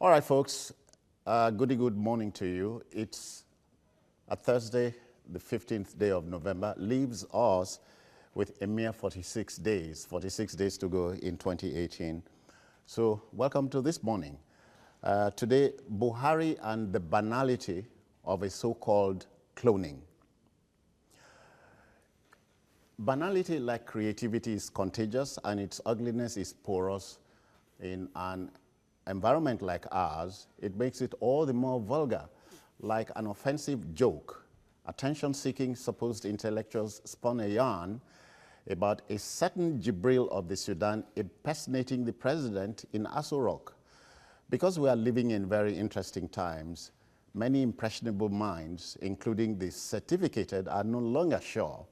All right, folks, good morning to you. It's a Thursday, the 15th day of November, leaves us with a mere 46 days to go in 2018. So welcome to this morning. Today, Buhari and the banality of a so-called cloning. Banality, like creativity, is contagious and its ugliness is porous. In an environment like ours, it makes it all the more vulgar, like an offensive joke. Attention-seeking supposed intellectuals spun a yarn about a certain Jibril of the Sudan impersonating the president in Aso Rock. Because we are living in very interesting times, many impressionable minds, including the certificated, are no longer sure.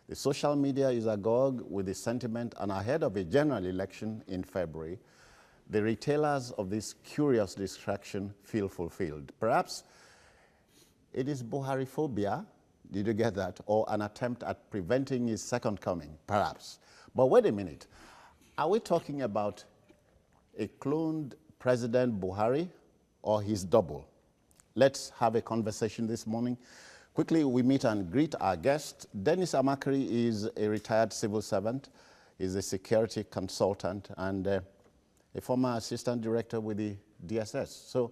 The social media is agog with the sentiment, and ahead of a general election in February, the retailers of this curious distraction feel fulfilled. Perhaps it is Buhari-phobia, did you get that, or an attempt at preventing his second coming, perhaps. But wait a minute, are we talking about a cloned President Buhari or his double? Let's have a conversation this morning. Quickly, we meet and greet our guest. Dennis Amakri is a retired civil servant. He's a security consultant and a former assistant director with the DSS. So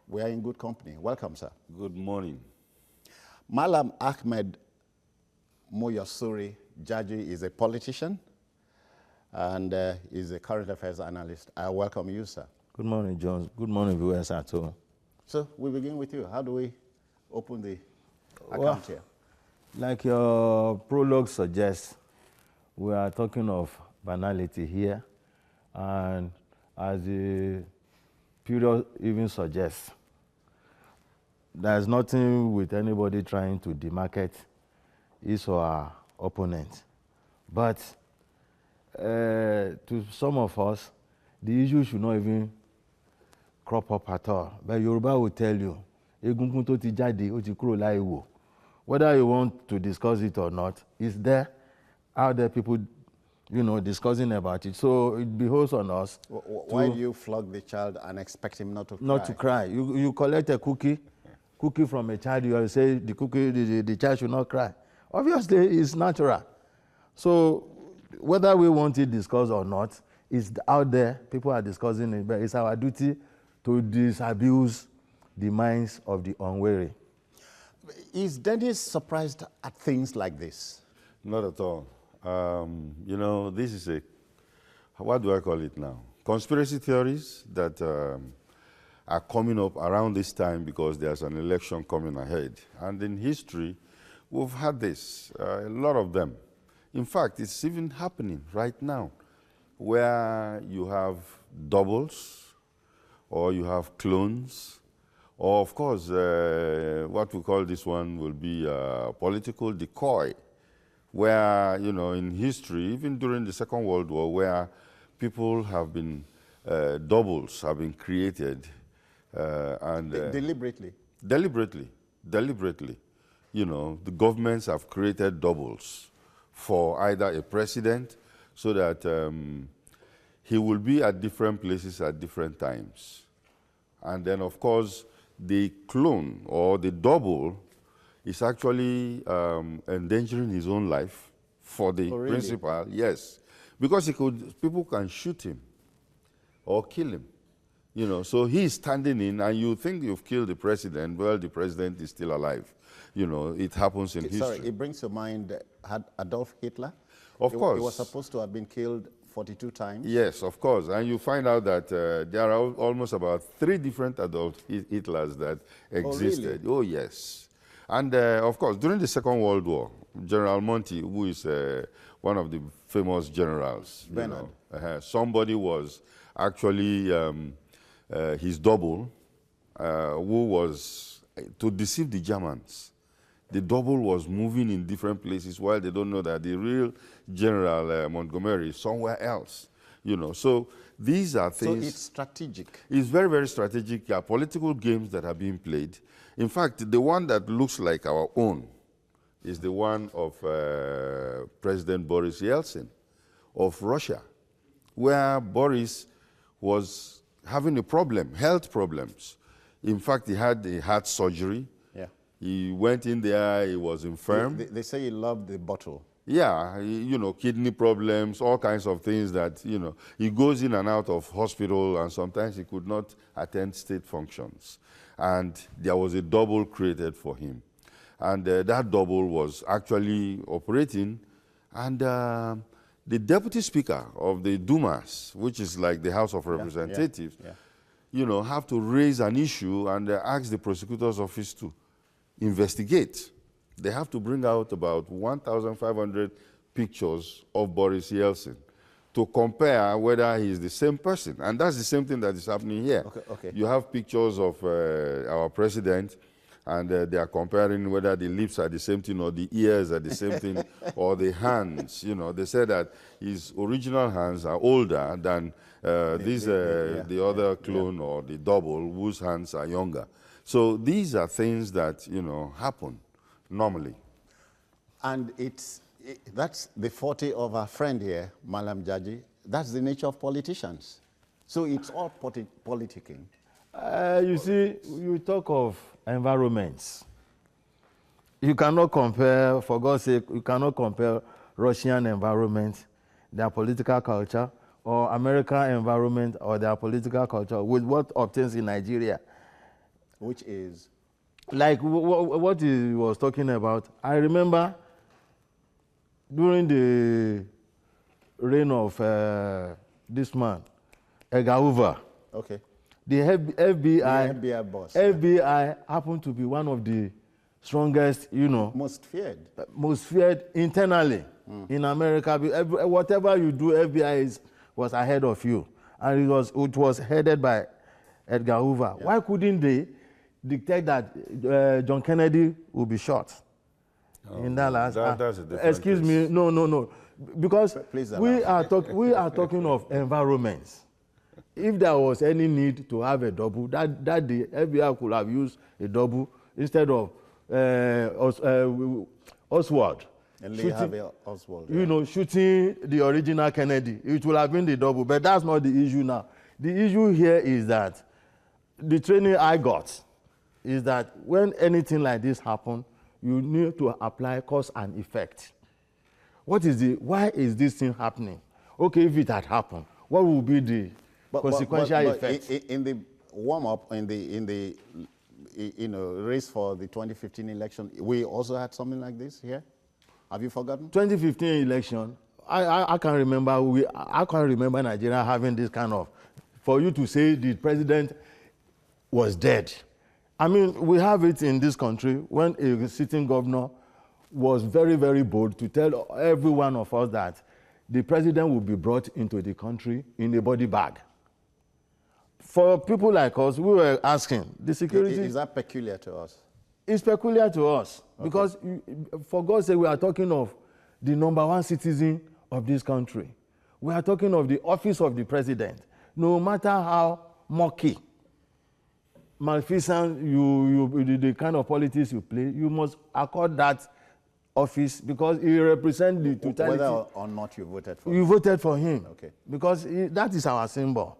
we are in good company. Welcome, sir. Good morning. Malam Ahmed Moyosuri Jaji is a politician and is a current affairs analyst. I welcome you, sir. Good morning, Jones. Good morning, viewers at home. So we begin with you. How do we open the account here? Like your prologue suggests, we are talking of banality here, and as the period even suggests, there's nothing with anybody trying to demarcate his or her opponent. But to some of us, the issue should not even crop up at all. But Yoruba will tell you, egungun tó ti jáde, ó ti kúrò láì wò. Whether you want to discuss it or not, it's there, out there, people, discussing about it. So it behoves on us. Why do you flog the child and expect him not to cry? Not to cry. You collect a cookie from a child, you say the child should not cry. Obviously, it's natural. So whether we want it discussed or not, it's out there, people are discussing it, but it's our duty to disabuse the minds of the unwary. Is Dennis surprised at things like this? Not at all. This is what do I call it now? Conspiracy theories that are coming up around this time because there's an election coming ahead. And in history, we've had this, a lot of them. In fact, it's even happening right now, where you have doubles, or you have clones, or of course, what we call this one will be political decoy, where, in history, even during the Second World War, where people have been, doubles have been created. Deliberately? Deliberately. The governments have created doubles for either a president so that he will be at different places at different times. And then, of course, the clone or the double is actually endangering his own life for the principal. Yes, because people can shoot him or kill him. So he's standing in, and you think you've killed the president. Well, the president is still alive. It happens in history. Sorry, it brings to mind Adolf Hitler. Of course. He was supposed to have been killed 42 times. Yes, of course. And you find out that there are almost about 3 different Adolf Hitlers that existed. Oh, really? Oh, yes. And of course, during the Second World War, General Monty, who is one of the famous generals, somebody was actually his double, who was to deceive the Germans. The double was moving in different places while they don't know that the real General Montgomery is somewhere else. So these are things. So it's strategic. It's very, very strategic. There are political games that are being played. In fact, the one that looks like our own is the one of President Boris Yeltsin of Russia, where Boris was having a problem, health problems. In fact, he had a heart surgery. Yeah. He went in there, he was infirm. They say he loved the bottle. Yeah, kidney problems, all kinds of things that, he goes in and out of hospital, and sometimes he could not attend state functions. And there was a double created for him. And that double was actually operating, and the deputy speaker of the Dumas, which is like the House of Representatives, have to raise an issue and ask the prosecutor's office to investigate. They have to bring out about 1,500 pictures of Boris Yeltsin to compare whether he is the same person. And that's the same thing that is happening here. Okay. You have pictures of our president, and they are comparing whether the lips are the same thing or the ears are the same thing or the hands. They say that his original hands are older than the other clone or the double whose hands are younger. So these are things that, happen normally. And that's the forte of our friend here, Malam Jaji. That's the nature of politicians. So it's all politicking. You see, you talk of environments. You cannot compare, for God's sake, you cannot compare Russian environment, their political culture, or American environment or their political culture with what obtains in Nigeria. Which is? Like what he was talking about. I remember during the reign of this man, Edgar Hoover. Okay. The FBI boss. FBI happened to be one of the strongest, most feared internally in America. Whatever you do, FBI was ahead of you. And it was headed by Edgar Hoover. Yeah. Why couldn't they dictate that John Kennedy would be shot in Dallas? That's a different excuse me, no. Because we are talking of environments. If there was any need to have a double, that the FBI could have used a double instead of Oswald. And Lee Harvey Oswald. Yeah. Shooting the original Kennedy. It would have been the double, but that's not the issue now. The issue here is that the training I got is that when anything like this happens, you need to apply cause and effect. Why is this thing happening? Okay, if it had happened, what would be the consequential effect? In the warm-up, in the race for the 2015 election, we also had something like this here. Have you forgotten? 2015 election, I can't remember. I can't remember Nigeria having this kind of. For you to say the president was dead. I mean, we have it in this country when a sitting governor was very, very bold to tell every one of us that the president will be brought into the country in a body bag. For people like us, we were asking, the security... Is that peculiar to us? It's peculiar to us, okay. Because for God's sake, we are talking of the #1 citizen of this country. We are talking of the office of the president. No matter how murky, malfeasant, the kind of politics you play, you must accord that office because he represents the totality. Whether or not you voted for him. You voted for him. Okay. Because that is our symbol.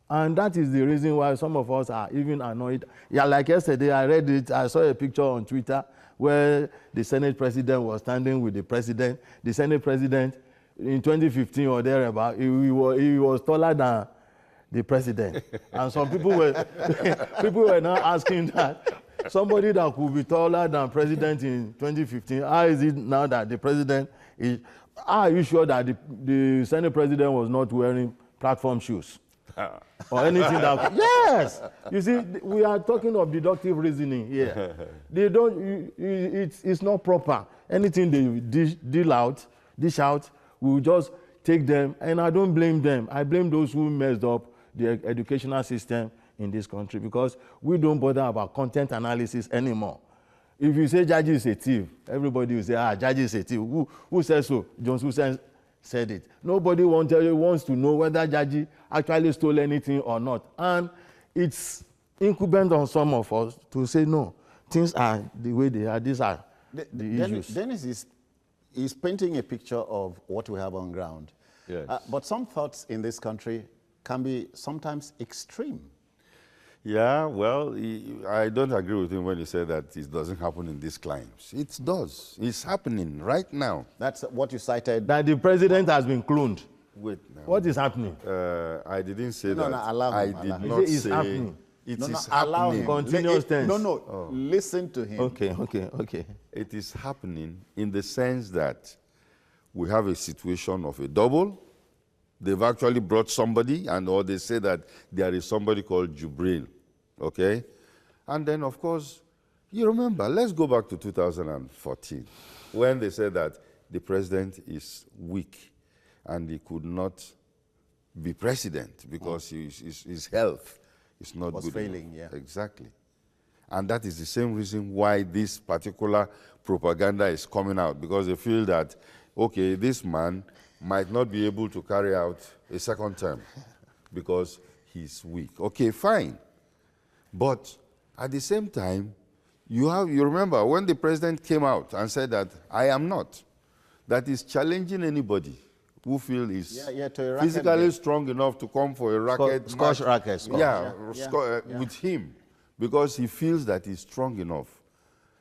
And that is the reason why some of us are even annoyed. Yeah, like yesterday, I read it, I saw a picture on Twitter where the Senate president was standing with the president. The Senate president, in 2015 or thereabout, he was taller than the president. And some people were now asking that somebody that could be taller than president in 2015, how is it now that the president is, are you sure that the Senate president was not wearing platform shoes? Or anything that, yes, you see, we are talking of deductive reasoning here. They don't, it's not proper. Anything they dish out, we'll just take them, and I don't blame them. I blame those who messed up the educational system in this country because we don't bother about content analysis anymore. If you say Jaji is a thief, everybody will say, Jaji is a thief. Who says so? John Susan said it. Nobody wants to know whether Jaji actually stole anything or not. And it's incumbent on some of us to say, no, things are the way they are. These are the issues. Dennis is painting a picture of what we have on ground. Yes. But some thoughts in this country can be sometimes extreme. Yeah, well, I don't agree with him when he said that it doesn't happen in these climes. It does. It's happening right now. That's what you cited. That the president has been cloned. Wait now. What is happening? I didn't say No, that. no, allow him, I allow did him. not It's say happening. it No, is no, allow happening. him. Continuous tense. No, listen to him. Okay. It is happening in the sense that we have a situation of a double. They've actually brought somebody, or they say that there is somebody called Jubril, okay? And then, of course, you remember, let's go back to 2014, when they said that the president is weak and he could not be president because his health is not Was good failing, enough. yeah. Exactly. And that is the same reason why this particular propaganda is coming out, because they feel that, okay, this man might not be able to carry out a second term because he's weak. Okay, fine. But at the same time, you remember when the president came out and said that I am not, that is challenging anybody who feel is To a racket physically game. strong enough to come for a racket Scotch match. racket, Scotch. Yeah, Yeah. with him, because he feels that he's strong enough.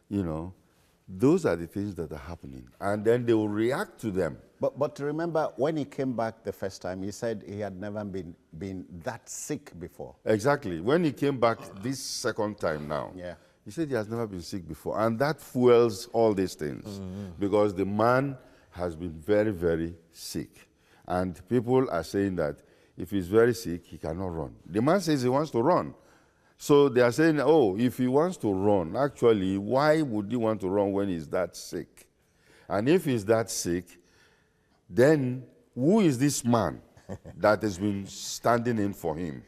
You know, those are the things that are happening, and then they will react to them. But remember, when he came back the first time, he said he had never been that sick before. Exactly. When he came back this second time now, Yeah. he said he has never been sick before. And that fuels all these things because the man has been very, very sick. And people are saying that if he's very sick, he cannot run. The man says he wants to run. So they are saying, oh, if he wants to run, actually, why would he want to run when he's that sick? And if he's that sick, then who is this man that has been standing in for him?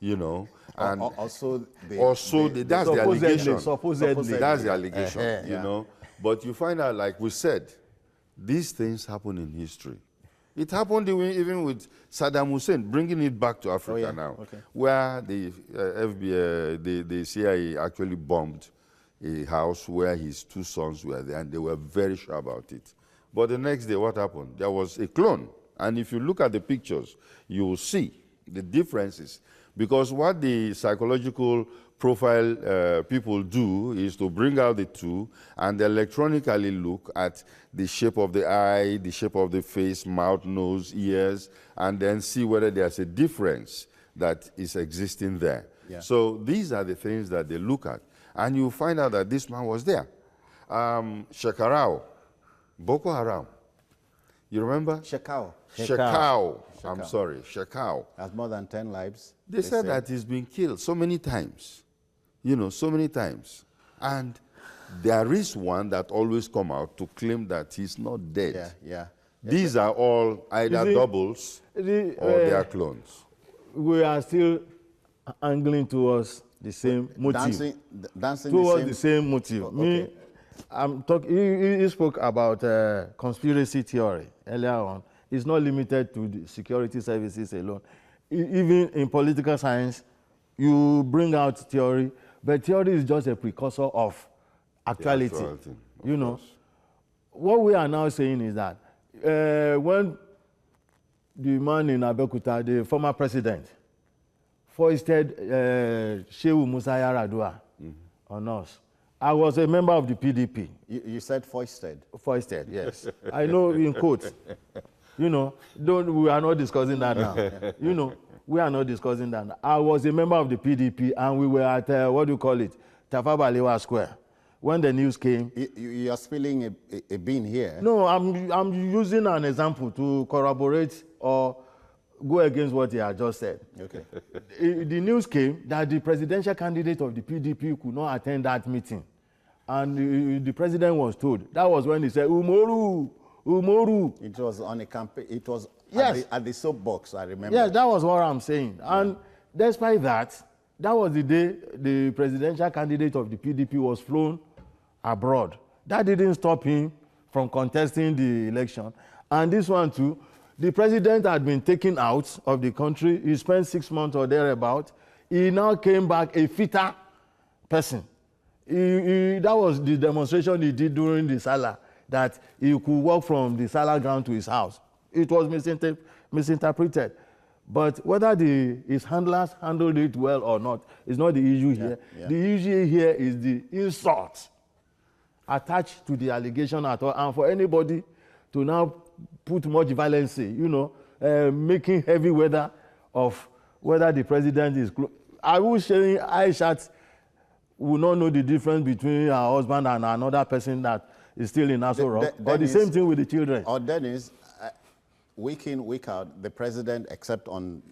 You know, and Also, that's the allegation. Supposedly. That's the allegation, you Yeah. know. But you find out, like we said, these things happen in history. It happened even with Saddam Hussein, bringing it back to Africa now, where the FBI, the CIA actually bombed a house where his two sons were there, and they were very sure about it. But the next day, what happened? There was a clone. And if you look at the pictures, you will see the differences. Because what the psychological profile people do is to bring out the two and electronically look at the shape of the eye, the shape of the face, mouth, nose, ears, and then see whether there's a difference that is existing there. Yeah. So these are the things that they look at. And you find out that this man was there. Shekarau, Boko Haram. You remember? Shekau Shekau. I'm sorry, Shekau. has more than 10 lives. They said say. that he's been killed so many times. You know, so many times. And there is one that always come out to claim that he's not dead. Yeah. These are all either doubles or they are clones. We are still angling towards the same motive. Dancing Towards the same motive. okay. I'm talking. He spoke about conspiracy theory earlier on. It's not limited to the security services alone. Even in political science, you bring out theory, but theory is just a precursor of actuality. You know, what we are now saying is that when the man in Abeokuta, the former president, foisted Shehu Musa Yar'Adua on us. I was a member of the PDP. You said foisted. Foisted, yes. I know in quotes. You know, we are not discussing that now. You know, we are not discussing that now. I was a member of the PDP and we were at, what do you call it, Tafawa Balewa Square. When the news came. You are spilling a bean here. No, I'm using an example to corroborate or go against what he had just said. Okay. The news came that the presidential candidate of the PDP could not attend that meeting. And the president was told. That was when he said, Umoru. It was on a campaign. It was Yes. at the soapbox, I remember. Yes, that was what I'm saying. And despite that, that was the day the presidential candidate of the PDP was flown abroad. That didn't stop him from contesting the election. And this one too, the president had been taken out of the country. He spent 6 months or thereabout. He now came back a fitter person. That was the demonstration he did during the Salah, that he could walk from the Salah ground to his house. It was misinterpreted. But whether his handlers handled it well or not is not the issue here. Yeah. The issue here is the insult attached to the allegation at all, and for anybody to now put much violence, making heavy weather of whether the president is. I was saying Aishat will not know the difference between her husband and another person that is still in Aso Rock, or the same thing with the children. Or Dennis, week in, week out, the president, except on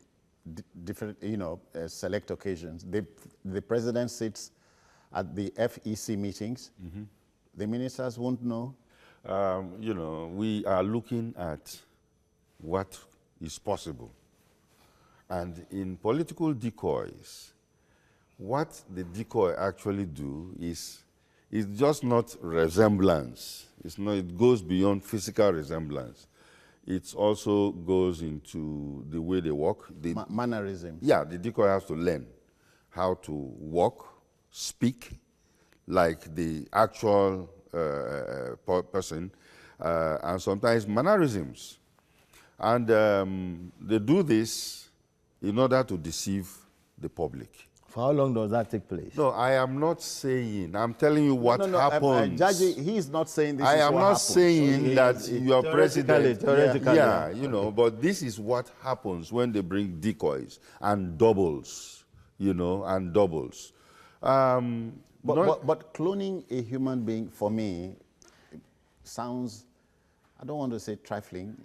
different, select occasions, the president sits at the FEC meetings. Mm-hmm. The ministers won't know. We are looking at what is possible. And in political decoys, what the decoy actually do is just not resemblance. It goes beyond physical resemblance. It also goes into the way they walk. Mannerisms. Yeah, the decoy has to learn how to walk, speak like the actual person, and sometimes mannerisms. And they do this in order to deceive the public. For how long does that take place? No, I am not saying. I'm telling you what happens. Judge, he's not saying this I is am what not happens. saying that your president. Theoretically. Yeah, but this is what happens when they bring decoys and doubles, and doubles. But cloning a human being, for me, sounds, I don't want to say trifling,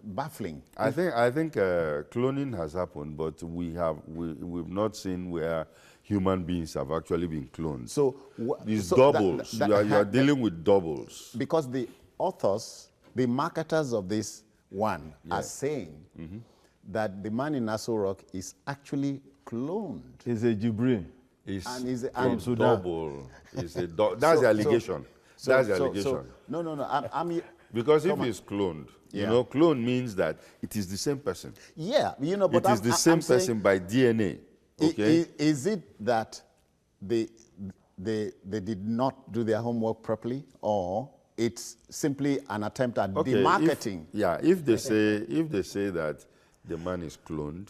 baffling. I think cloning has happened, but we've not seen where human beings have actually been cloned. So these doubles, you are dealing with doubles. Because the authors, the marketers of this one, are saying that the man in Aso Rock is actually cloned. He's a Jibril. From Sudan. That's the allegation. That's the allegation. I'm because if it's cloned, clone means that it is the same person. Yeah, but it is the same person by DNA. Okay. Is it that they did not do their homework properly, or it's simply an attempt at demarketing? If they say that the man is cloned,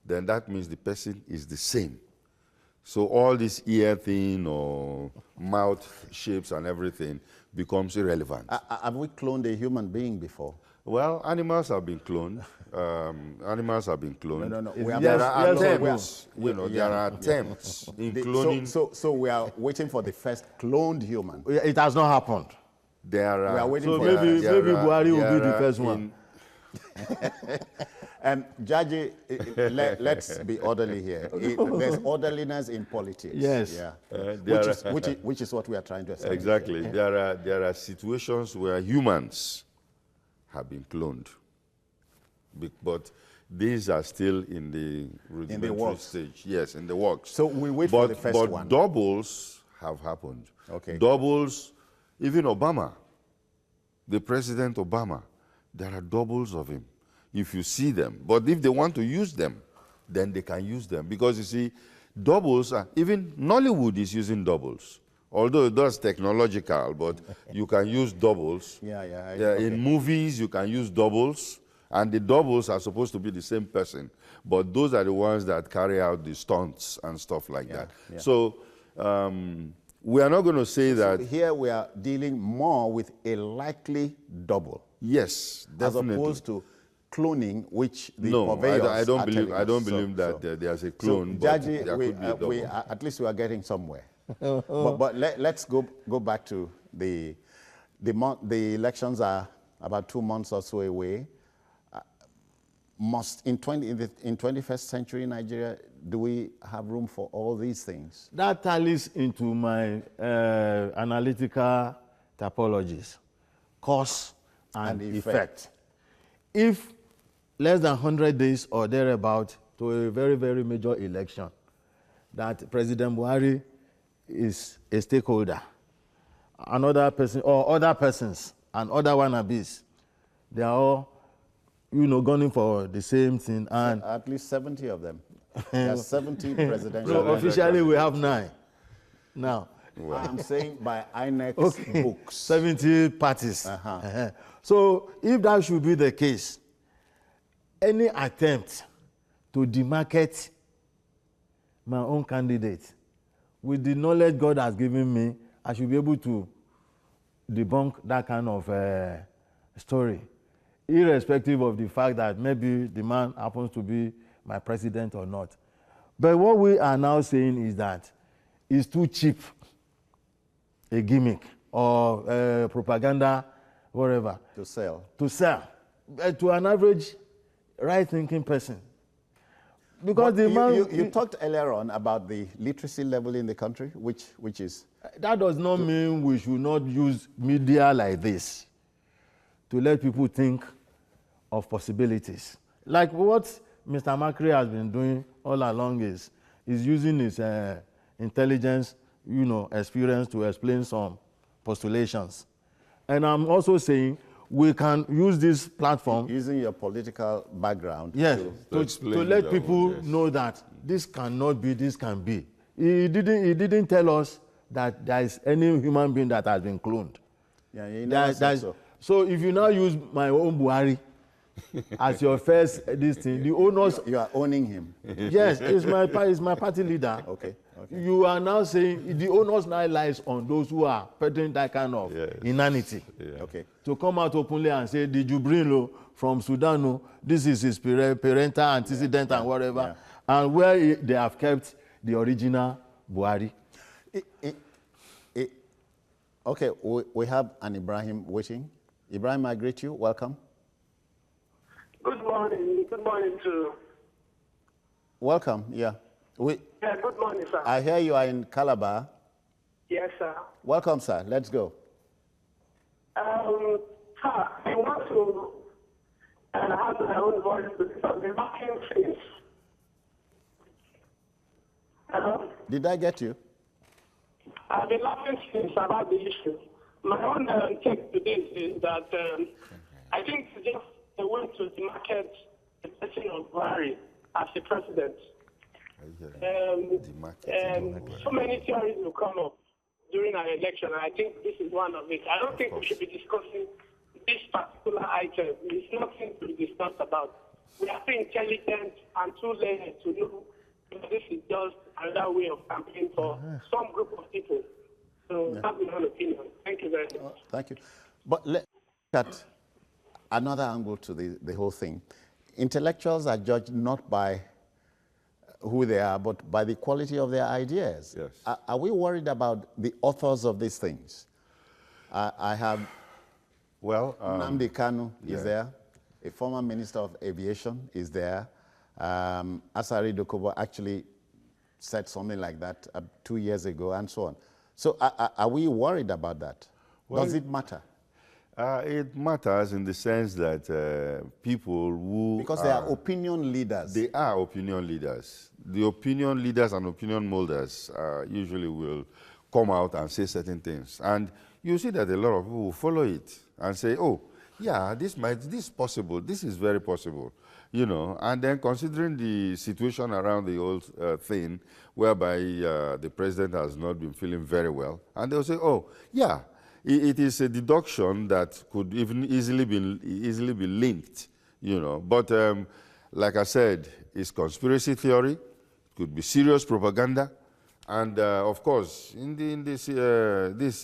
then that means the person is the same. So all this ear thing or mouth shapes and everything becomes irrelevant. Have we cloned a human being before? Well, animals have been cloned. No. There are attempts. There are attempts in cloning. So we are waiting for the first cloned human. It has not happened. We are waiting for maybe Buhari will be the first one. Jaji, let's be orderly here. There's orderliness in politics. Yes. Yeah. Which is what we are trying to establish. Exactly. There are situations where humans have been cloned, but these are still in the rudimentary stage. Yes, in the works. So we wait for the first one. But doubles have happened. Okay. Doubles, even Obama, the President Obama, there are doubles of him. If you see them. But if they want to use them, then they can use them. Because you see, doubles, even Nollywood is using doubles. Although that's technological, but you can use doubles. In movies, you can use doubles. And the doubles are supposed to be the same person. But those are the ones that carry out the stunts and stuff like that. Yeah. So we are not going to say that. Here we are dealing more with a likely double. Yes, definitely. As opposed to cloning, which the purveyors I don't believe that there's a clone. So, Jaji, there could be a double. At least we are getting somewhere. but let's go back to the elections are about 2 months or so away. In 21st century Nigeria, do we have room for all these things? That tallies into my analytical typologies, cause and effect. If less than 100 days or thereabout to a very, very major election, that President Buhari is a stakeholder, another person or other persons and other wannabes, they are all, gunning for the same thing. And at least 70 of them. There are 70 presidential. So officially we have 9 now. Well, I'm saying by INEC's books. 70 parties. So if that should be the case, any attempt to demarket my own candidate, with the knowledge God has given me, I should be able to debunk that kind of story, irrespective of the fact that maybe the man happens to be my president or not. But what we are now saying is that it's too cheap a gimmick or propaganda, whatever, To sell. to an average right-thinking person. Because But the man... you talked earlier on about the literacy level in the country, which is... That does not mean we should not use media like this to let people think of possibilities. Like what Mr. Macri has been doing all along is using his intelligence, experience to explain some postulations. And I'm also saying we can use this platform... Using your political background. Yes, to let people yes. know that this cannot be, this can be. He didn't tell us that there is any human being that has been cloned. Yeah, you never said so. So if you now use my own Buhari as your first this thing, the owners... You are owning him. Yes, it's my party leader. Okay. You are now saying the onus now lies on those who are perpetrating that kind of inanity. Yeah. Okay. To come out openly and say, did you bring from Sudan? This is his parental antecedent and whatever. Yeah. And where they have kept the original Buhari. Okay, we have an Ibrahim waiting. Ibrahim, I greet you. Welcome. Good morning. Good morning to... Welcome, yeah. Yeah, good morning, sir. I hear you are in Calabar. Yes, sir. Welcome, sir. Let's go. Sir, I want to have my own voice because the marking things. Hello? Did I get you? I've been laughing since about the issue. My own take to this is that I think it's just a way to demarket the person of Buhari as the president. So many theories will come up during an election, and I think this is one of it. I don't think we should be discussing this particular item. It's nothing to be discussed about. We are too intelligent and too learned to know that this is just another way of campaigning for some group of people. So that's my own opinion. Thank you very much. Thank you. But let's look at another angle to the whole thing. Intellectuals are judged not by who they are, but by the quality of their ideas. Yes. Are we worried about the authors of these things? I have Nnamdi Kanu is there. A former Minister of Aviation is there. Asari Dokubo actually said something like that 2 years ago and so on. So are we worried about that? Well, does it matter? It matters in the sense that people who... Because they are opinion leaders. They are opinion leaders. The opinion leaders and opinion molders usually will come out and say certain things. And you see that a lot of people will follow it and say, oh, yeah, this is possible, this is very possible, and then considering the situation around the whole thing, whereby the president has not been feeling very well, and they'll say, oh, yeah, it is a deduction that could even easily be linked, But like I said, it's conspiracy theory, it could be serious propaganda, and of course, in this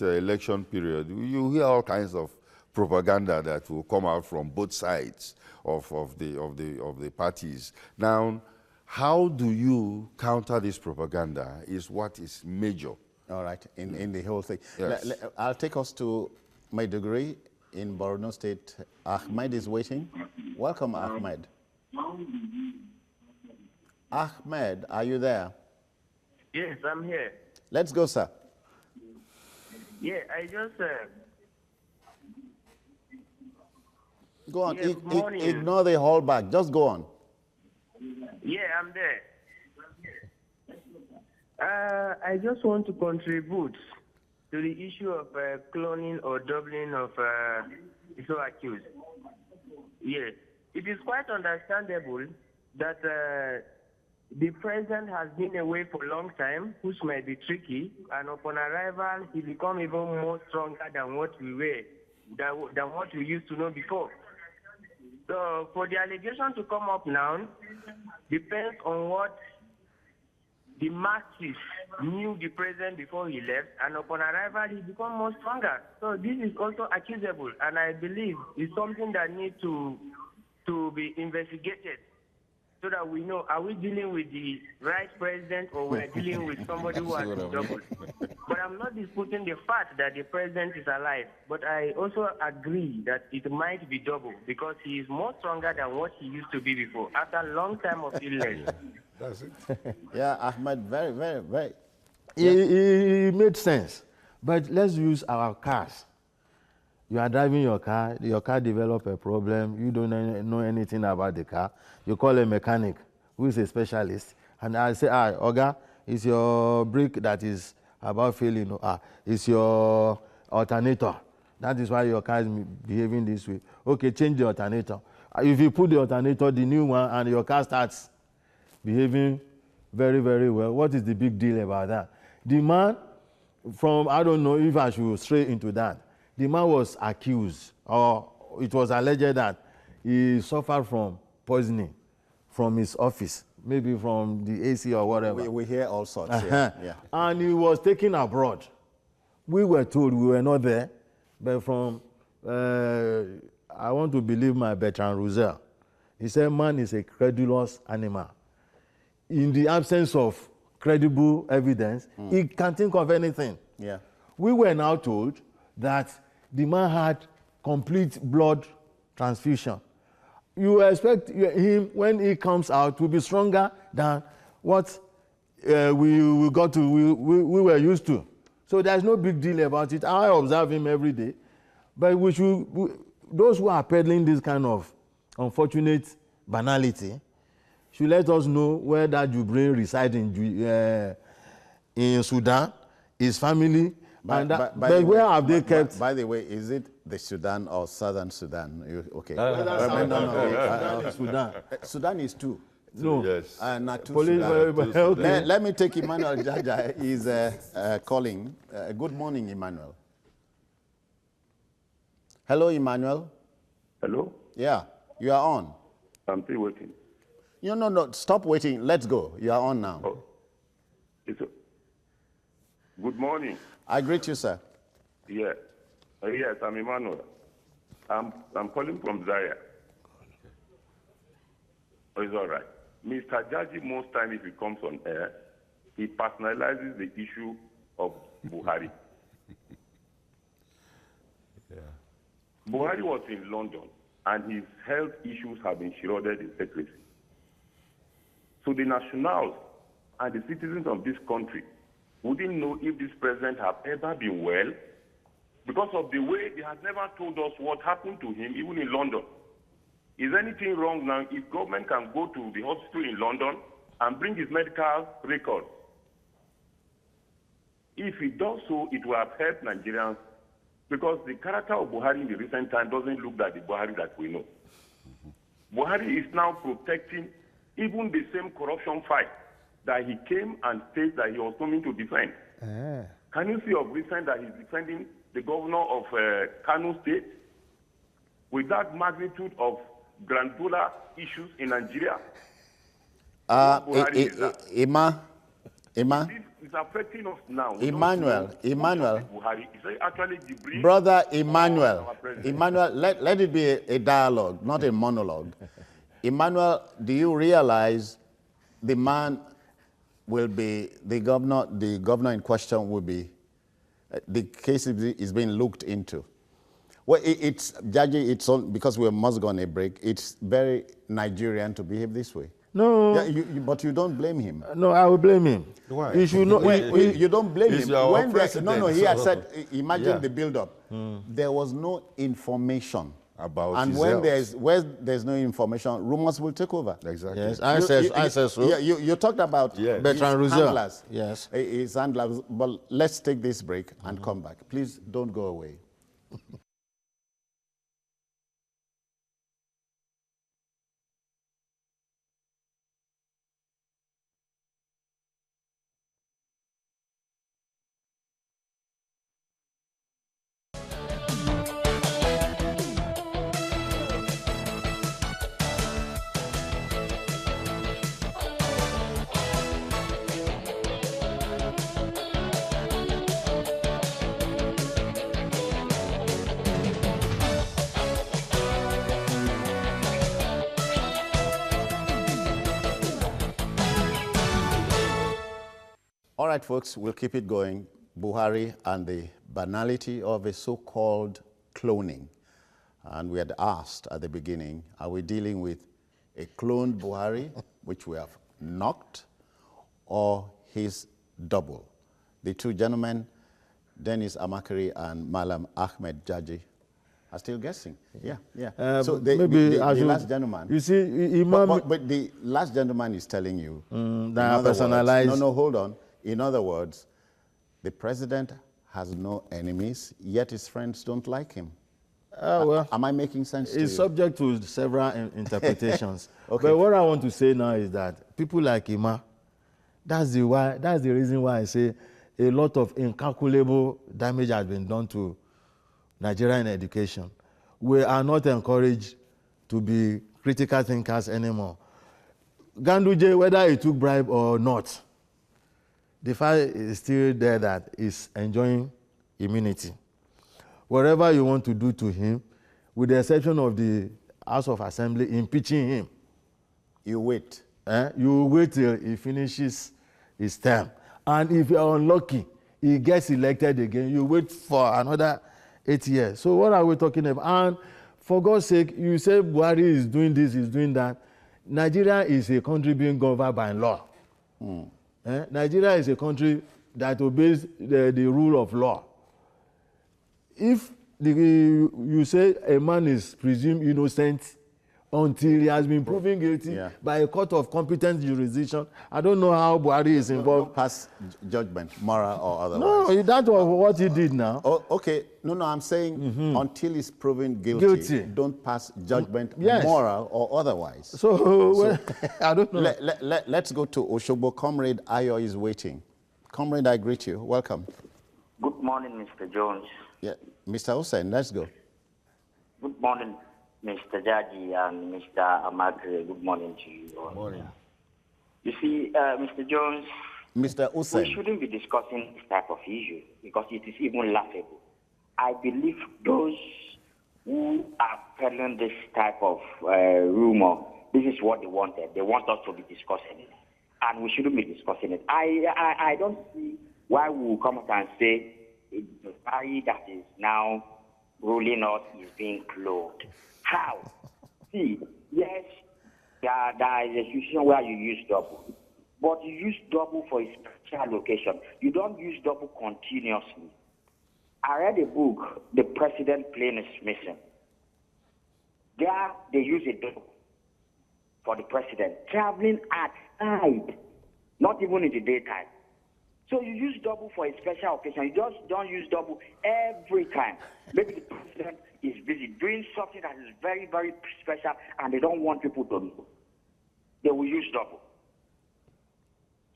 election period, you hear all kinds of propaganda that will come out from both sides of the parties. Now, how do you counter this propaganda is what is major. All right, in the whole thing. Yes. I'll take us to Maiduguri in Borno State. Ahmed is waiting. Welcome, Ahmed. Ahmed, are you there? Yes, I'm here. Let's go, sir. Yeah, I just... Go on. Yeah, good morning. Ignore the hallback. Just go on. Yeah, I'm there. I just want to contribute to the issue of cloning or doubling of the so accused. Yes, it is quite understandable that the president has been away for a long time, which might be tricky, and upon arrival, he become even more stronger than what we were, than what we used to know before. So for the allegation to come up now, depends on what the masses knew the president before he left, and upon arrival, he become more stronger. So this is also accusable, and I believe it's something that needs to be investigated so that we know, are we dealing with the right president or we're dealing with somebody who has been doubled. But I'm not disputing the fact that the president is alive, but I also agree that it might be double because he is more stronger than what he used to be before after a long time of illness. That's it. Yeah, Ahmed, very, very, very. It made sense. But let's use our cars. You are driving your car develop a problem, you don't know anything about the car. You call a mechanic who is a specialist, and I say, Oga, it's your brake that is about failing. It's your alternator. That is why your car is behaving this way. Okay, change the alternator. If you put the alternator, the new one, and your car starts behaving very, very well, what is the big deal about that? The man I don't know if I should stray into that. The man was accused, or it was alleged that he suffered from poisoning from his office, maybe from the AC or whatever. We hear all sorts. Yeah. And he was taken abroad. We were told, we were not there, but from, I want to believe my Bertrand Russell, he said man is a credulous animal. In the absence of credible evidence, he can think of anything. Yeah. We were now told that the man had complete blood transfusion. You expect him, when he comes out, to be stronger than what we were used to. So there's no big deal about it. I observe him every day. But those who are peddling this kind of unfortunate banality should let us know where that Jubril resides in Sudan, his family. But where have they kept? By the way, is it the Sudan or Southern Sudan? Okay. No. Sudan. Sudan is two. No. Yes. Not two Police, Sudan. okay. Let me take Emmanuel Jaja. He's calling. Good morning, Emmanuel. Hello, Emmanuel. Hello? Yeah, you are on. I'm still waiting. No. Stop waiting. Let's go. You are on now. Oh. Good morning. I greet you, sir. Yeah. Yes, I'm Emmanuel. I'm calling from Zaire. Oh, it's all right. Mr. Jaji, most time if he comes on air, he personalizes the issue of Buhari. Buhari was in London, and his health issues have been shrouded in secrecy. So the nationals and the citizens of this country wouldn't know if this president have ever been well because of the way they have never told us what happened to him, even in London. Is anything wrong now if government can go to the hospital in London and bring his medical record? If it does so, it will have helped Nigerians because the character of Buhari in the recent time doesn't look like the Buhari that we know. Buhari is now protecting even the same corruption fight that he came and stated that he was coming to defend. Can you see of recent that he's defending the governor of Kano State with that magnitude of granular issues in Nigeria? It's affecting us now. Emmanuel, Buhari. Is actually Jibril? Brother Emmanuel, let it be a dialogue, not a monologue. Emmanuel, do you realize the man will be, the governor in question will be, the case is being looked into? Well, Jaji, it's on, because we must go on a break, it's very Nigerian to behave this way. No. Yeah, but you don't blame him. No, I will blame him. Why? He should not. You don't blame He's him. our He president, had so- said, imagine the build-up. There was no information. And when there's no information, rumors will take over. Exactly. Yes, I said so. Yeah, you talked about Yes. Bertrand his Russell. handlers. Yes. His handlers. But let's take this break and come back. Please don't go away. right, folks, we'll keep it going. Buhari and the banality of a so-called cloning. And we had asked at the beginning, are we dealing with a cloned Buhari, which we have knocked, or his double? The two gentlemen, Dennis Amakari and Malam Ahmed Jaji, are still guessing. Yeah. So maybe the last gentleman. You see, Imam. But the last gentleman is telling you. That personalized. No, hold on. In other words, the president has no enemies, yet his friends don't like him. Well, am I making sense to you? It's subject to several interpretations. Okay. But what I want to say now is that people like Ima, that's the reason why I say a lot of incalculable damage has been done to Nigerian education. We are not encouraged to be critical thinkers anymore. Ganduje, whether he took bribe or not, the fact is still there that he's enjoying immunity. Whatever you want to do to him, with the exception of the House of Assembly impeaching him, you wait. You wait till he finishes his term. And if you're unlucky, he gets elected again, you wait for another 8 years. So what are we talking about? And for God's sake, you say Buhari is doing this, he's doing that. Nigeria is a country being governed by law. Nigeria is a country that obeys the rule of law. If you say a man is presumed innocent until he has been proven guilty by a court of competent jurisdiction, I don't know how Buhari is involved. Pass judgment, moral or otherwise. No, that was what he did now. Oh, okay. No, I'm saying until he's proven guilty, don't pass judgment, moral or otherwise. So I don't know. Let's go to Oshobo. Comrade Ayo is waiting. Comrade, I greet you. Welcome. Good morning, Mr. Jones. Yeah, Mr. Hussein, let's go. Good morning, Mr. Jaji and Mr. Amakre. Good morning to you all. Good morning. You see, Mr. Jones, Mr. Hussein, we shouldn't be discussing this type of issue because it is even laughable. I believe those who are peddling this type of rumor, this is what they wanted. They want us to be discussing it, and we shouldn't be discussing it. I don't see why we will come out and say the party that is now ruling us is being cloned. How? See, yes, there is a situation where you use double, but you use double for a special location. You don't use double continuously. I read a book, The President Plane is Missing. There, they use a double for the president, traveling at night, not even in the daytime. So you use double for a special occasion. You just don't use double every time. Maybe the president is busy doing something that is very, very special and they don't want people to know. They will use double.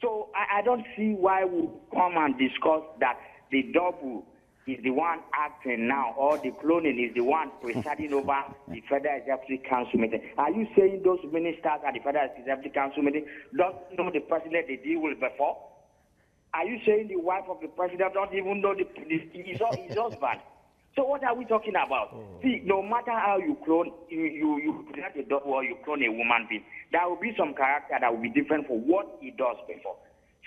So I don't see why we come and discuss that the double is the one acting now or the cloning is the one presiding over the Federal Executive Council meeting. Are you saying those ministers at the Federal Executive Council meeting don't know the president they deal with before? Are you saying the wife of the president don't even know his husband? So what are we talking about? See, no matter how you clone, you present a dog or you clone a woman being, there will be some character that will be different from what he does before.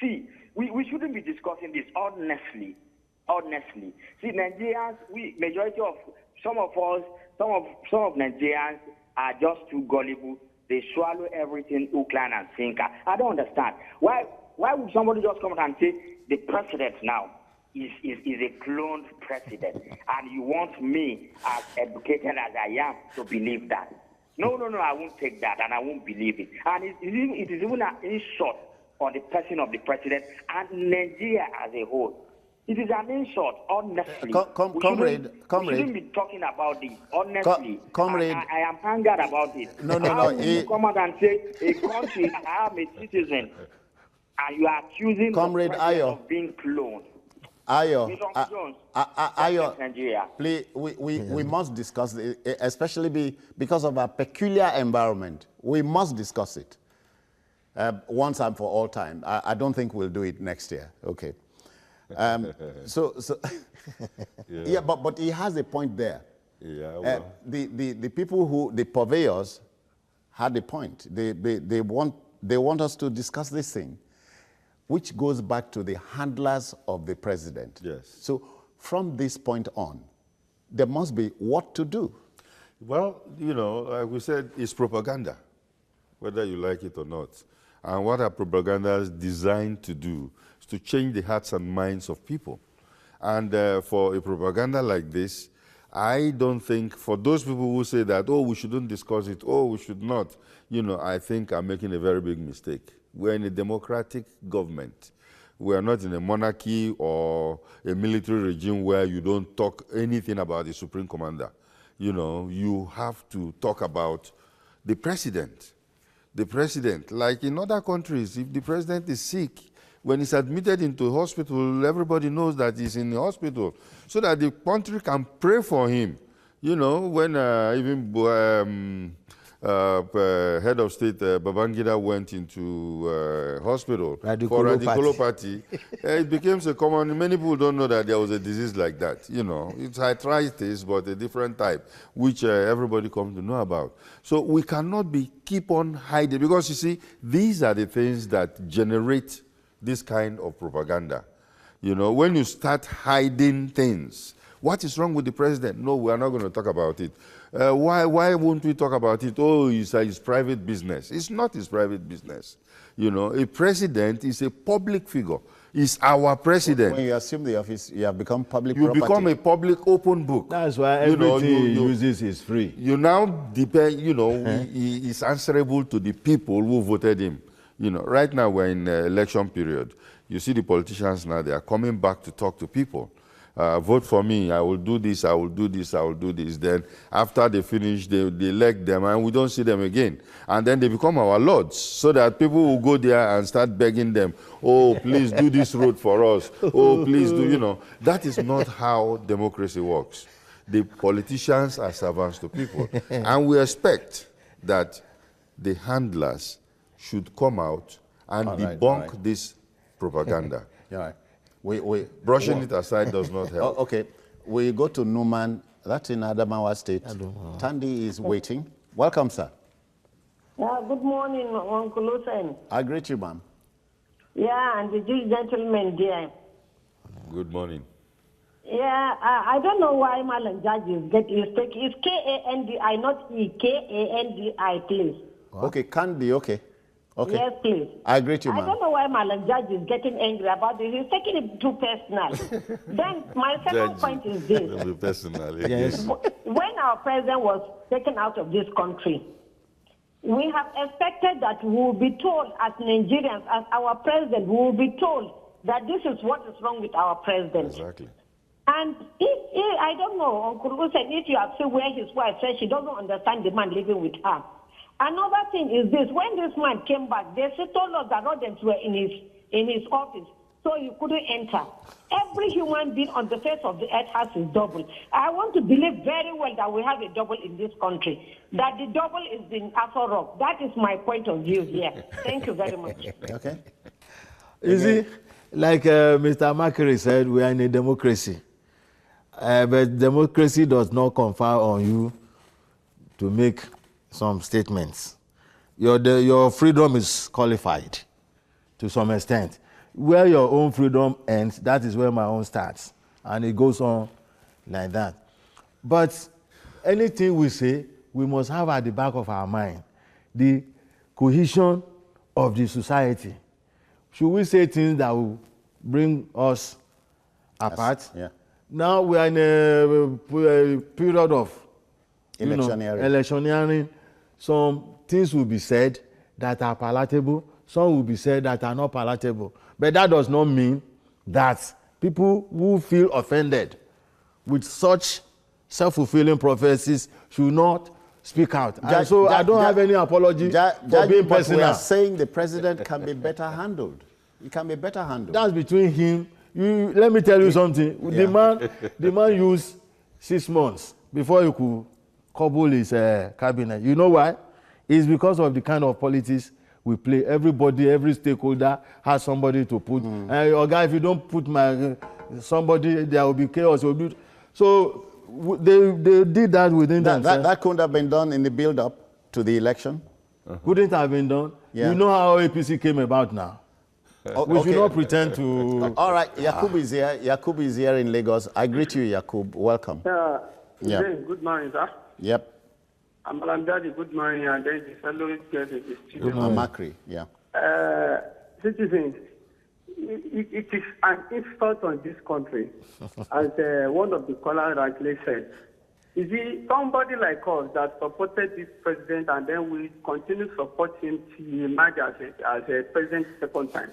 See, we shouldn't be discussing this honestly. Honestly. See, Nigerians, majority of some of Nigerians are just too gullible. They swallow everything hook, line, and sinker. I don't understand. Why would somebody just come out and say the president now is a cloned president, and you want me, as educated as I am, to believe that? No, I won't take that, and I won't believe it. And it is even an insult on the person of the president and Nigeria as a whole. It is an insult, honestly. Comrade. We shouldn't be talking about this, honestly. Comrade. I am angered about it. No. How will you come out and say a country, I am a citizen, and you are accusing Comrade the president Ayo of being cloned? Ayo, Nigeria. please, we must discuss it, especially because of our peculiar environment. We must discuss it once and for all time. I don't think we'll do it next year. Okay. But he has a point there. Yeah. Well. The people the purveyors had a point. They want us to discuss this thing. which goes back to the handlers of the president. Yes. So from this point on, there must be what to do. Well, you know, like we said, it's propaganda, whether you like it or not. And what are propagandas designed to do is to change the hearts and minds of people. And for a propaganda like this, I don't think, for those people who say that, oh, we shouldn't discuss it, oh, we should not, you know, I think I'm making a very big mistake. We're in a democratic government. We are not in a monarchy or a military regime where you don't talk anything about the Supreme Commander. You know, you have to talk about the president. The president, like in other countries, if the president is sick, when he's admitted into hospital, everybody knows that he's in the hospital, so that the country can pray for him. You know, when even head of state Babangida went into hospital for radiculopathy, it became so common. Many people don't know that there was a disease like that. You know, it's arthritis, but a different type, which everybody comes to know about. So we cannot keep on hiding, because you see, these are the things that generate this kind of propaganda. You know, when you start hiding things, what is wrong with the president? No, we are not going to talk about it. Why won't we talk about it? Oh, it's his private business. It's not his private business. You know, a president is a public figure. He's our president. When you assume the office, you have become public You property. become a public open book. That's why everything he uses is free. You now depend, you know, he is answerable to the people who voted him. You know, right now we're in election period. You see the politicians now, they are coming back to talk to people. Vote for me, I will do this, I will do this, I will do this. Then after they finish, they elect them and we don't see them again. And then they become our lords, so that people will go there and start begging them, oh, please do this road for us. Oh, please do, you know. That is not how democracy works. The politicians are servants to people. And we expect that the handlers should come out and debunk this propaganda. Yeah. Brushing it aside does not help. Okay, we go to Numan. That's in Adamawa State. Tandy is waiting. Welcome, sir. Yeah, good morning, Uncle Hussein. I greet you, ma'am. Yeah, and the gentleman there. Good morning. Yeah, I don't know why Malan judges get mistake. It's K-A-N-D-I, not E-K-A-N-D-I, please. Okay, Candy, okay. Okay. Yes, please. I agree to you, I ma'am. don't know why Malan Judge is getting angry about this. He's taking it too personal. Then my second point is this. Personal, yes. When our president was taken out of this country, we have expected that we will be told as Nigerians, as our president, we will be told that this is what is wrong with our president. Exactly. And if I don't know, Uncle Hussein, if you have seen where his wife says she doesn't understand the man living with her. Another thing is this: when this man came back, they told us that rodents were in his office, so he couldn't enter. Every human being on the face of the earth has his double. I want to believe very well that we have a double in this country, that the double is in Afro Rock. That is my point of view here. Thank you very much. Okay. You see, like Mr. Makere said, we are in a democracy. But democracy does not confer on you to make some statements. Your freedom is qualified to some extent. Where your own freedom ends, that is where my own starts. And it goes on like that. But anything we say, we must have at the back of our mind the cohesion of the society. Should we say things that will bring us apart? Yes. Yeah. Now we are in a period of electioneering. Some things will be said that are palatable, some will be said that are not palatable. But that does not mean that people who feel offended with such self-fulfilling prophecies should not speak out. And so I don't have any apology for being personal. We are saying the president can be better handled. He can be better handled. That's between him. Let me tell you something. Yeah. The man used 6 months before he could cobble his cabinet. You know why? It's because of the kind of politics we play. Everybody, every stakeholder has somebody to put. Your guy, if you don't put somebody, there will be chaos. So they did that within themselves. That couldn't have been done in the build-up to the election. Couldn't have been done. Yeah. You know how APC came about now. We should not pretend to... All right, Yakub is here. Yakub is here in Lagos. I greet you, Yakub. Welcome. Yeah. Good morning, sir. Yep. I'm Alamdadi. Good morning, and then the fellow guest in the studio. Amakri, yeah. Citizens, it is an insult on this country, as one of the callers rightly said. You see, somebody like us that supported this president and then we continue to support him till he emerge as a president second time.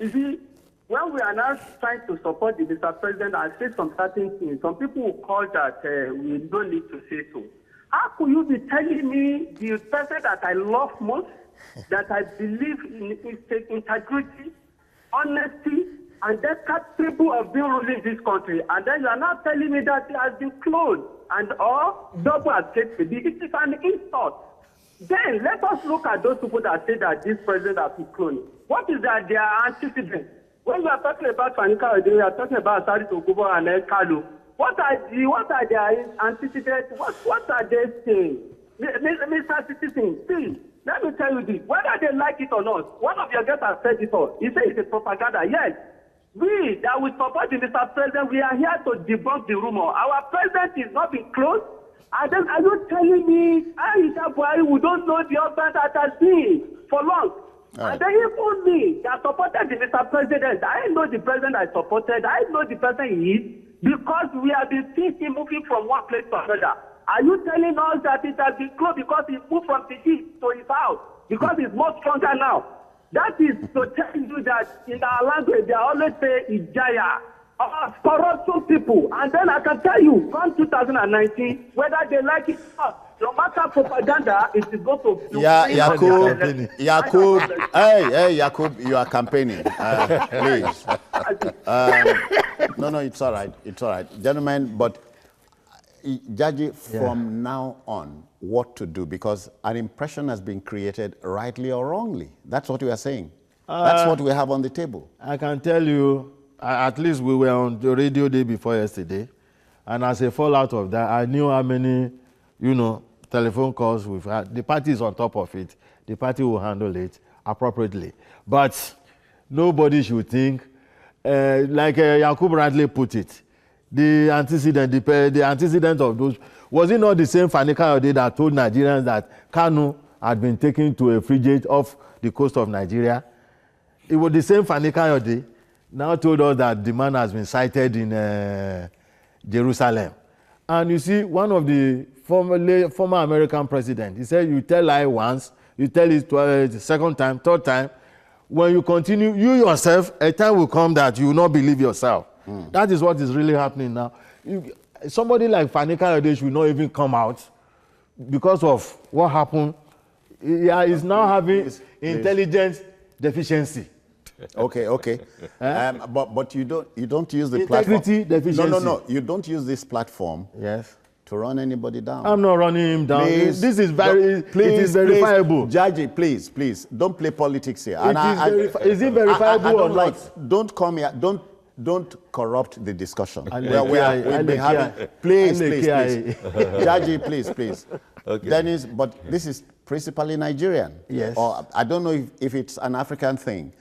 You see, when we are now trying to support the Mr. President and say some certain things, some people will call that we don't need to say so. How could you be telling me the person that I love most, that I believe in integrity, honesty, and they're capable of being ruling this country, and then you are now telling me that he has been cloned and or double accepted? It is an insult. Then let us look at those people that say that this president has been cloned. What is that their antecedent? When we are talking about Fanika, we are talking about Sari Tokubo and El Kalu. What are their antecedents? What are they saying? Mr. Citizen, see, let me tell you this. Whether they like it or not, one of your guests has said it all. He said it's a propaganda. Yes. We that will support the Mr. President, we are here to debunk the rumor. Our president is not being closed. And then are you telling me, Aisha Buhari, we don't know the husband that has been for long? Right. And then even me that supported the Mr. President, I know the president I supported, I know the person he is, because we have been seeing him moving from one place to another. Are you telling us that it has been closed because he moved from city to his house? Because he's more stronger now. That is to tell you that in our language, they always say Ijaya, corruption people. And then I can tell you, from 2019, whether they like it or not, no matter propaganda, it is going to be... Yeah, Yakub, hey, Yakub, you are campaigning. Please. No, it's all right. Gentlemen, but Jaji, from now on, what to do? Because an impression has been created, rightly or wrongly. That's what we are saying. That's what we have on the table. I can tell you, at least we were on the radio day before yesterday, and as a fallout of that, I knew how many, telephone calls we've had. The party is on top of it. The party will handle it appropriately. But nobody should think, like Yakub rightly put it, the antecedent of those, was it not the same Fani Kayode that told Nigerians that Kanu had been taken to a frigate off the coast of Nigeria? It was the same Fani Kayode now told us that the man has been sighted in Jerusalem. And you see, one of the former American president, he said, you tell lie once, you tell it twice, second time, third time. When you continue, you yourself, a time will come that you will not believe yourself. That is what is really happening now. Somebody like Fani Kayode should not even come out because of what happened. He's now having intelligence deficiency. Okay. But you don't use the integrity platform. deficiency. No. You don't use this platform. Yes. To run anybody down. I'm not running him down. Please, this is it is verifiable. Jaji, please, don't play politics here. Is it verifiable or not? Don't come here. Don't corrupt the discussion. We'll be having. Please. Jaji, please. Okay. Dennis, but this is principally Nigerian. Yes. Or I don't know if it's an African thing.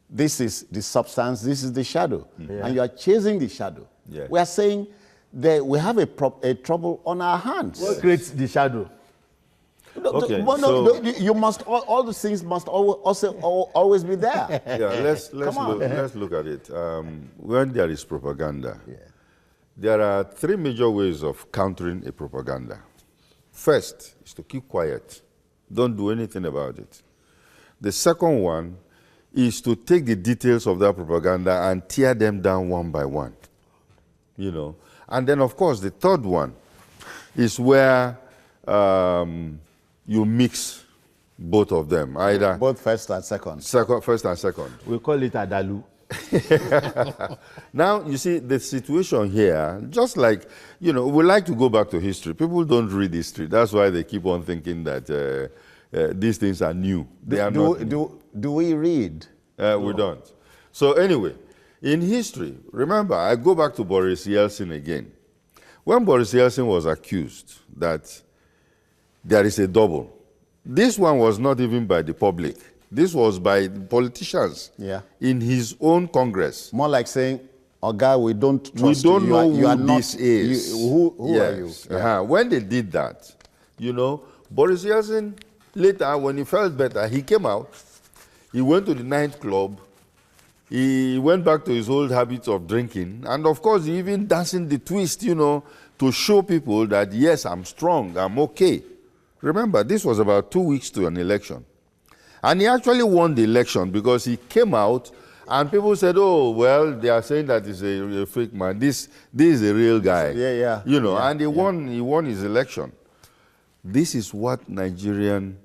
This is the substance, this is the shadow. And you are chasing the shadow. Yeah. We are saying that we have a trouble on our hands. What creates the shadow? Okay, you must, all the things must always be there. Yeah, let's look at it. When there is propaganda, there are three major ways of countering a propaganda. First is to keep quiet. Don't do anything about it. The second one is to take the details of that propaganda and tear them down one by one. And then, of course, the third one is where you mix both of them, either... Both first and second. First and second. We call it Adalu. Now, you see, the situation here, just like, we like to go back to history. People don't read history. That's why they keep on thinking that these things are new. They are not new. Do we read? We don't. So anyway, in history, remember, I go back to Boris Yeltsin again. When Boris Yeltsin was accused that there is a double, this one was not even by the public. This was by politicians in his own Congress. More like saying, "Oh God, we don't trust you. We don't know you are who this is. Who are you?" Yeah. When they did that, you know, Boris Yeltsin, later, when he felt better, he came out. He went to the nightclub. He went back to his old habits of drinking. And of course, he even dancing the twist, you know, to show people that, yes, I'm strong, I'm okay. Remember, this was about 2 weeks to an election. And he actually won the election because he came out and people said, oh, well, they are saying that he's a fake man. This is a real guy. You know, and he won his election. This is what Nigerian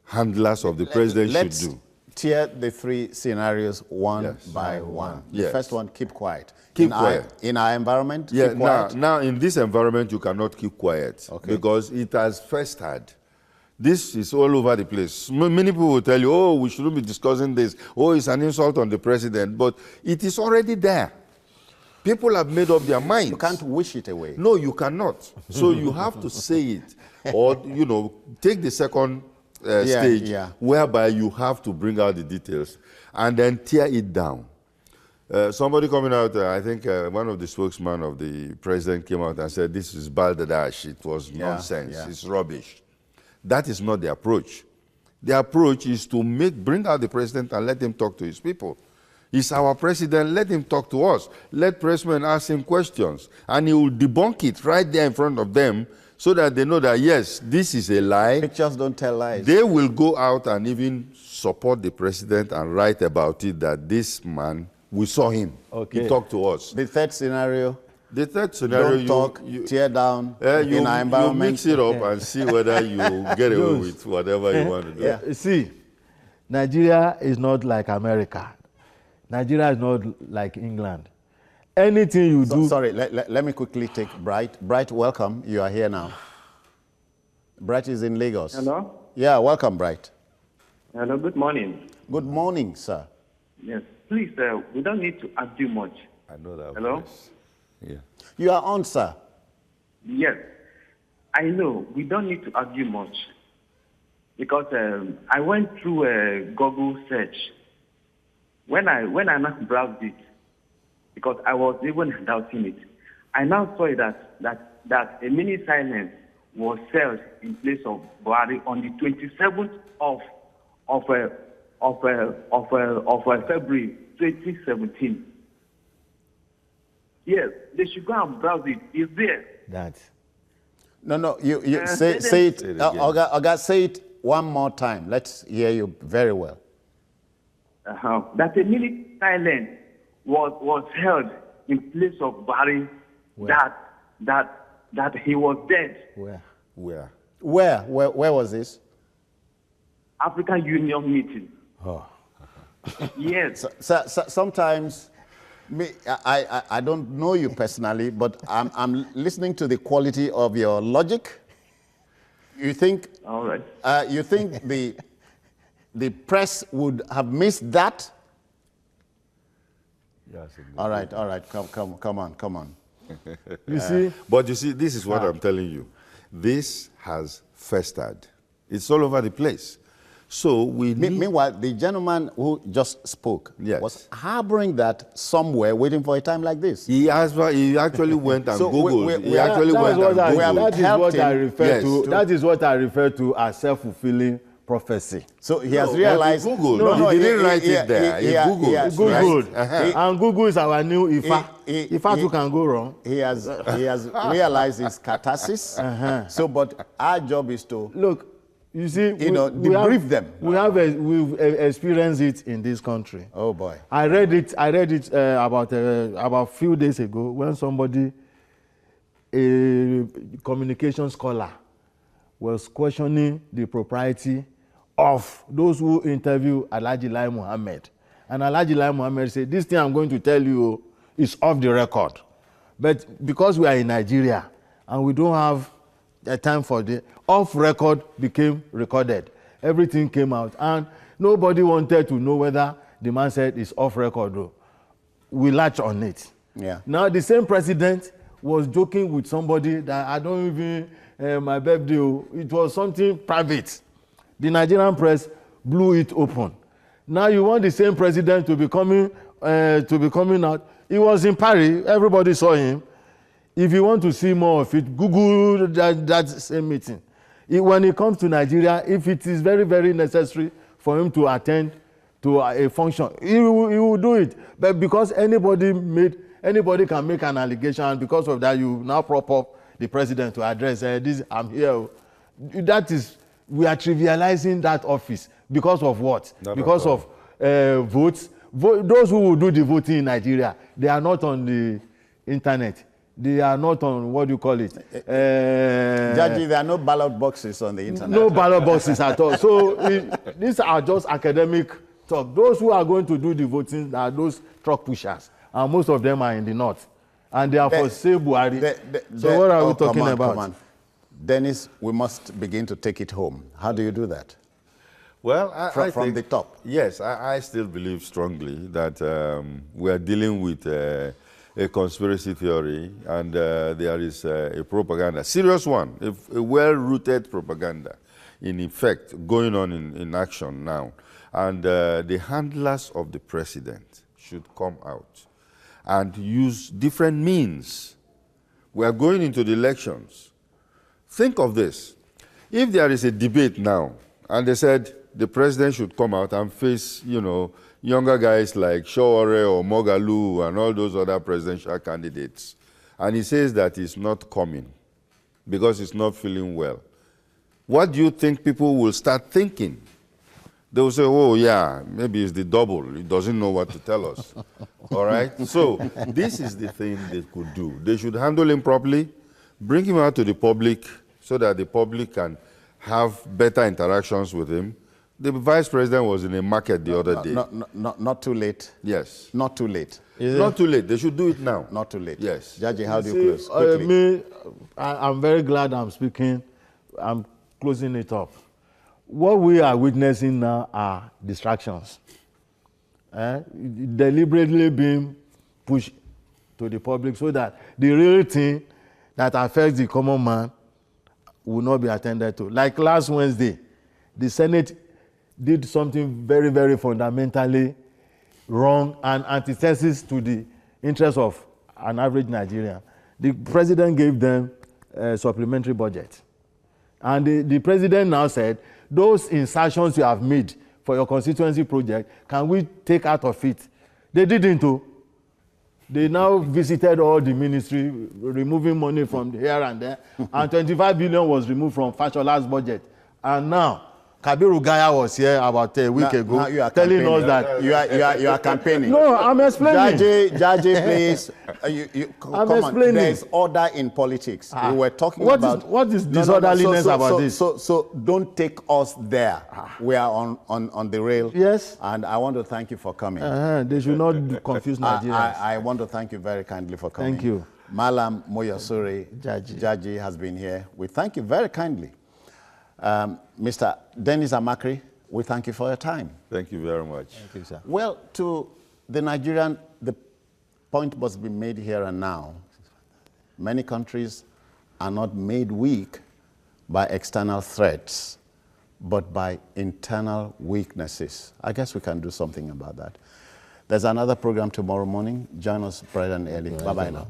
handlers of the president should do. Tier the 3 scenarios one by one. The first one, keep quiet. Keep quiet. In our environment, keep quiet. Now, in this environment, you cannot keep quiet because it has festered. This is all over the place. Many people will tell you, oh, we shouldn't be discussing this. Oh, it's an insult on the president. But it is already there. People have made up their minds. You can't wish it away. No, you cannot. So you have to say it. Or, you know, take the second stage whereby you have to bring out the details and then tear it down. Somebody coming out, I think one of the spokesmen of the president came out and said, this is balderdash, it was nonsense, it's rubbish. That is not the approach. The approach is to bring out the president and let him talk to his people. He's our president, let him talk to us. Let pressmen ask him questions and he will debunk it right there in front of them so that they know that, yes, this is a lie. Pictures don't tell lies. They will go out and even support the president and write about it that this man, we saw him. He talked to us. The third scenario? The third scenario, don't talk, tear down in our environment. You mix it up and see whether you get away with whatever you want to do. See, Nigeria is not like America. Nigeria is not like England. Anything you do... Sorry, let me quickly take Bright. Bright, welcome. You are here now. Bright is in Lagos. Hello? Yeah, welcome, Bright. Hello, good morning. Good morning, sir. Yes, please, we don't need to argue much. I know that. Hello? Voice. Yeah. You are on, sir. Yes, I know. We don't need to argue much. Because I went through a Google search. When I now browsed it, because I was even doubting it, I now saw that a mini silence was sold in place of Buhari on the 27th of February 2017. Yes, they should go and browse it. It's there. No, you say it. Oga, say it one more time. Let's hear you very well. That a mini silence was held in place of Buhari. That he was dead. Where was this? African Union meeting. Oh. Yes. So sometimes, I don't know you personally, but I'm listening to the quality of your logic. You think? All right. You think the press would have missed that? Yes. All right. Come on. You see? But you see, this is what I'm telling you. This has festered. It's all over the place. So we need... Meanwhile, the gentleman who just spoke was harboring that somewhere, waiting for a time like this. He actually went and Googled. That is what I refer to as self-fulfilling prophecy. So he has realized... He didn't write it there. He Googled. And Google is our new Ifa. Ifa too can go wrong. He has realized his catharsis. So, but our job is to... Look, you see, debrief them. We've experienced it in this country. Oh boy! I read it about a few days ago when somebody, a communication scholar, was questioning the propriety of those who interview Alhaji Lai Mohammed, and Alhaji Lai Mohammed said, "This thing I'm going to tell you is off the record, but because we are in Nigeria and we don't have the time for the off record became recorded. Everything came out and nobody wanted to know whether the man said it's off record though. We latch on it. Yeah. Now the same president was joking with somebody that I don't even my birthday, it was something private. The Nigerian press blew it open. Now you want the same president to be coming out. He was in Paris. Everybody saw him. If you want to see more of it, Google that same meeting. When it comes to Nigeria, if it is very, very necessary for him to attend to a function, he will do it. But because anybody can make an allegation, and because of that, you now prop up the president to address this. I'm here. That is, we are trivializing that office because of what? Because of votes. Those who will do the voting in Nigeria, they are not on the internet. They are not on, what do you call it? Judge, there are no ballot boxes on the internet. No ballot boxes at all. So these are just academic talk. Those who are going to do the voting are those truck pushers. And most of them are in the north. And they are for say Buhari. So what are we talking about? Come on. Dennis, we must begin to take it home. How do you do that? Well, I from think, the top. Yes, I still believe strongly that we are dealing with a conspiracy theory, and there is a propaganda, serious one, a well-rooted propaganda, in effect, going on in action now. And the handlers of the president should come out and use different means. We are going into the elections. Think of this. If there is a debate now, and they said the president should come out and face, younger guys like Shawore or Mogalu and all those other presidential candidates, and he says that he's not coming because he's not feeling well, what do you think people will start thinking? They will say, oh, yeah, maybe it's the double. He doesn't know what to tell us. All right? So this is the thing they could do. They should handle him properly, bring him out to the public so that the public can have better interactions with him. The vice president was in a market the other day. Not too late. Yes. Not too late. Not too late. They should do it now. Not too late. Yes. Judge, how do you close? Quickly. I'm very glad I'm speaking. I'm closing it up. What we are witnessing now are distractions. Deliberately being pushed to the public so that the real thing that affects the common man will not be attended to. Like last Wednesday, the Senate did something very, very fundamentally wrong and antithesis to the interests of an average Nigerian. The president gave them a supplementary budget. And the president now said, those insertions you have made for your constituency project, can we take out of it? They didn't. They now visited all the ministry, removing money from here and there, and 25 billion was removed from Fashola's budget. And now, Kabiru Gaya was here about a week ago telling us that you are campaigning. No, I'm explaining. Jaji, please. Come on. There's order in politics. We were talking about what is disorderliness about this? So don't take us there. We are on the rail. Yes. And I want to thank you for coming. They should not confuse Nigerians. I want to thank you very kindly for coming. Thank you. Malam Moyosuri Jaji has been here. We thank you very kindly. Mr. Dennis Amakri, we thank you for your time. Thank you very much. Thank you, sir. Well, to the Nigerian, the point must be made here and now. Many countries are not made weak by external threats, but by internal weaknesses. I guess we can do something about that. There's another program tomorrow morning. Join us bright and early. Bye-bye now.